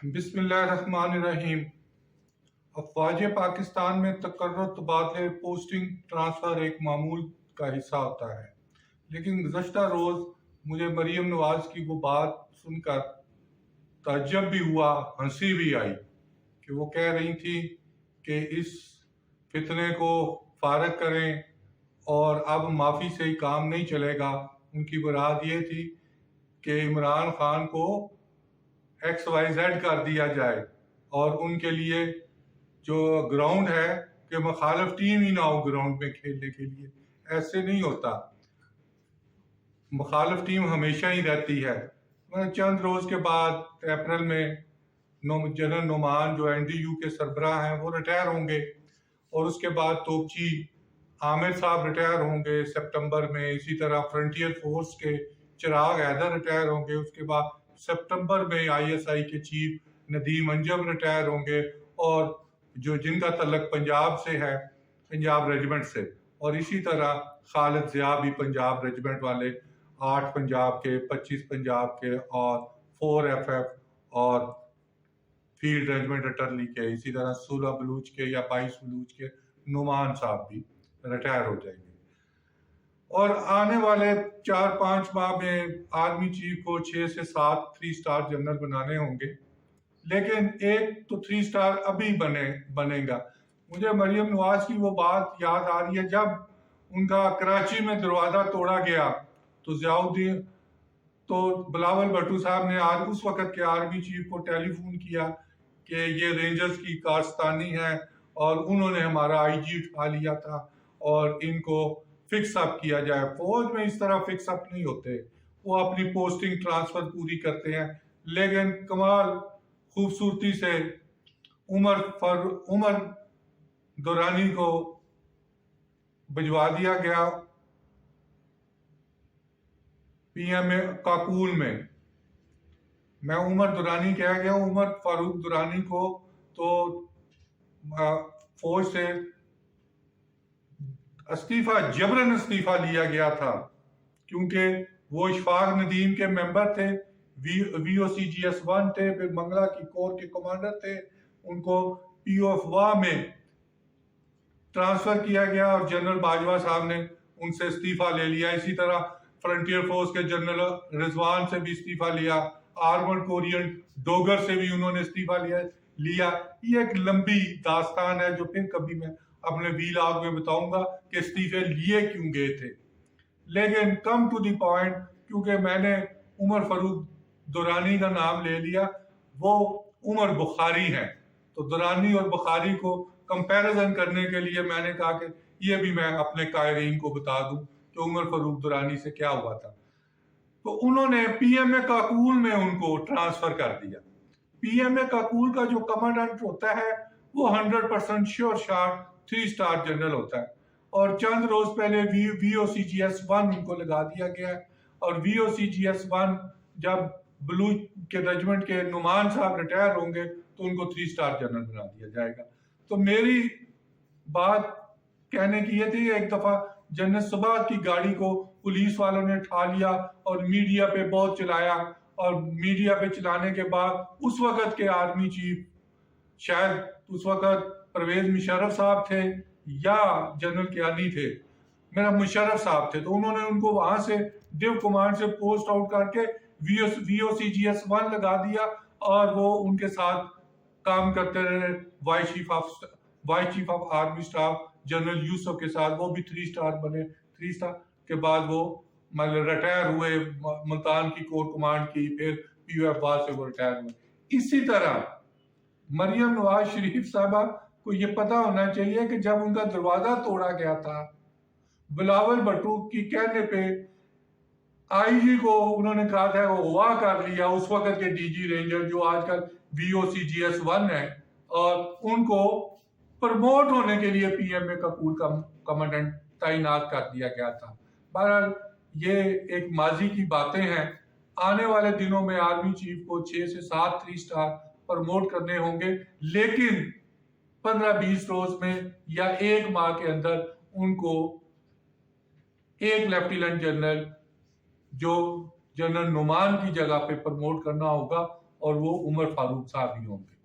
बिस्मिल्लाहिर्रहमानिर्रहीम। अफवाज पाकिस्तान में तकर्रुर, तबादले, पोस्टिंग, ट्रांसफ़र एक मामूल का हिस्सा होता है। लेकिन गुज़श्ता रोज़ मुझे मरीम नवाज़ की वो बात सुनकर ताज्जुब भी हुआ, हंसी भी आई कि वो कह रही थी कि इस फितने को फारग करें और अब माफ़ी से ही काम नहीं चलेगा। उनकी मुराद ये थी कि इमरान खान को XYZ कर दिया जाए और उनके लिए जो ग्राउंड है कि मुखालिफ टीम ही ना हो ग्राउंड में खेलने के लिए। ऐसे नहीं होता, मुखालिफ टीम हमेशा ही रहती है। चंद रोज़ के बाद अप्रैल में जनरल नुमान जो NDU के सरबराह हैं वो रिटायर होंगे और उसके बाद तोपची आमिर साहब रिटायर होंगे सितंबर में। इसी तरह फ्रंटियर फोर्स के चिराग हैदर रिटायर होंगे। उसके बाद सितंबर में ISI के चीफ नदीम अंजम रिटायर होंगे और जो जिनका तल्लक पंजाब से है, पंजाब रेजिमेंट से। और इसी तरह खालिद ज़िया भी पंजाब रेजिमेंट वाले 8 पंजाब के, 25 पंजाब के और 4 FF और फील्ड रेजिमेंट अटरली के, इसी तरह 16 बलूच के या 22 बलूच के नुमान साहब भी रिटायर हो जाएंगे। और आने वाले 4-5 माह में आर्मी चीफ को 6 से 7 3 स्टार जनरल बनाने होंगे, लेकिन एक तो 3 स्टार अभी बनेगा। मुझे मरीम नवाज की वो बात याद आ रही है, जब उनका कराची में दरवाज़ा तोड़ा गया तो ज़ियाउद्दीन तो बिलावल भट्टू साहब ने आज उस वक़्त के आर्मी चीफ को टेलीफोन किया कि ये रेंजर्स की कारस्तानी है और उन्होंने हमारा IG उठा लिया था और इनको फिक्स अप किया जाए। फौज में इस तरह फिक्स अप नहीं होते, वो अपनी पोस्टिंग ट्रांसफर पूरी करते हैं। लेकिन कमाल खूबसूरती से उमर दुरानी को भिजवा दिया गया PMA काकूल में। मैं उमर दुरानी कह गया, उमर फारूक दुरानी को तो फौज से जबरन इस्तीफा लिया गया था क्योंकि वो इशफाक नदीम के मेंबर थे, VOCGS 1 थे, फिर मंगला की कोर के कमांडर थे। उनको PO अफवाह में ट्रांसफर किया गया और जनरल बाजवा साहब ने उनसे इस्तीफा ले लिया। इसी तरह फ्रंटियर फोर्स के जनरल रिजवान से भी इस्तीफा लिया, आर्मर्ड कोरियन डोगर से भी उन्होंने इस्तीफा लिया। ये एक लंबी दास्तान है जो फिर कभी मैं अपने वीलॉग में बताऊंगा कि इस्तीफे लिए क्यों गए थे। लेकिन कम टू द पॉइंट, क्योंकि मैंने उमर फारूक दुरानी का नाम ले लिया, वो उमर बुखारी हैं, तो दुरानी और बुखारी को कंपैरिजन करने के लिए मैंने कहा कि ये भी मैं अपने कायरीन को बता दूं कि उमर फारूक दुरानी से क्या हुआ था। तो उन्होंने PMA काकूल में उनको ट्रांसफर कर दिया। PMA काकूल का जो कमांडेंट होता है वो 100% श्योर शॉट 3 स्टार जनरल होता है और चंद रोज पहले VOCGS 1 उनको लगा दिया गया है। और VOCGS 1 जब बलूच के रेजिमेंट के नुमान साहब रिटायर होंगे तो उनको 3 स्टार जनरल बना दिया जाएगा। तो मेरी बात कहने की ये थी, एक दफा जनरल सुबह की गाड़ी को पुलिस वालों ने उठा लिया और मीडिया पे बहुत चलाया और मीडिया पे चलाने के बाद उस वक्त के आर्मी चीफ, शायद उस वक्त परवेज मुशर्रफ साहब थे या जनरल कियानी थे, मेरा मुशर्रफ साहब थे, तो उन्होंने उनको वहां से डिव कमांड से पोस्ट आउट करके VOCGS 1 लगा दिया और वो उनके साथ काम करते रहे। Vice chief of army staff general Yusuf के साथ वो भी 3 स्टार बने। 3 स्टार के बाद वो मतलब रिटायर हुए, मुल्तान की कोर कमांड की, फिर PO अब्बास से वो रिटायर हुए। इसी तरह मरियम नवाज शरीफ साहबा को ये पता होना चाहिए कि जब उनका दरवाजा तोड़ा गया था, बिलावल भट्टू की कहने पे IG को उन्होंने कहा था वो वाह कर लिया, उस वक्त के DG रेंजर जो आजकल VOCGS 1 है, और उनको प्रमोट होने के लिए PMA काकूल का कमांडेंट तैनात कर दिया गया था। बहरहाल ये एक माजी की बातें हैं। आने वाले दिनों में आर्मी चीफ को 6 से 7 3 स्टार प्रमोट करने होंगे, लेकिन 15-20 रोज में या 1 माह के अंदर उनको एक लेफ्टिनेंट जनरल जो जनरल नुमान की जगह पे प्रमोट करना होगा और वो उमर फारूक साहब ही होंगे।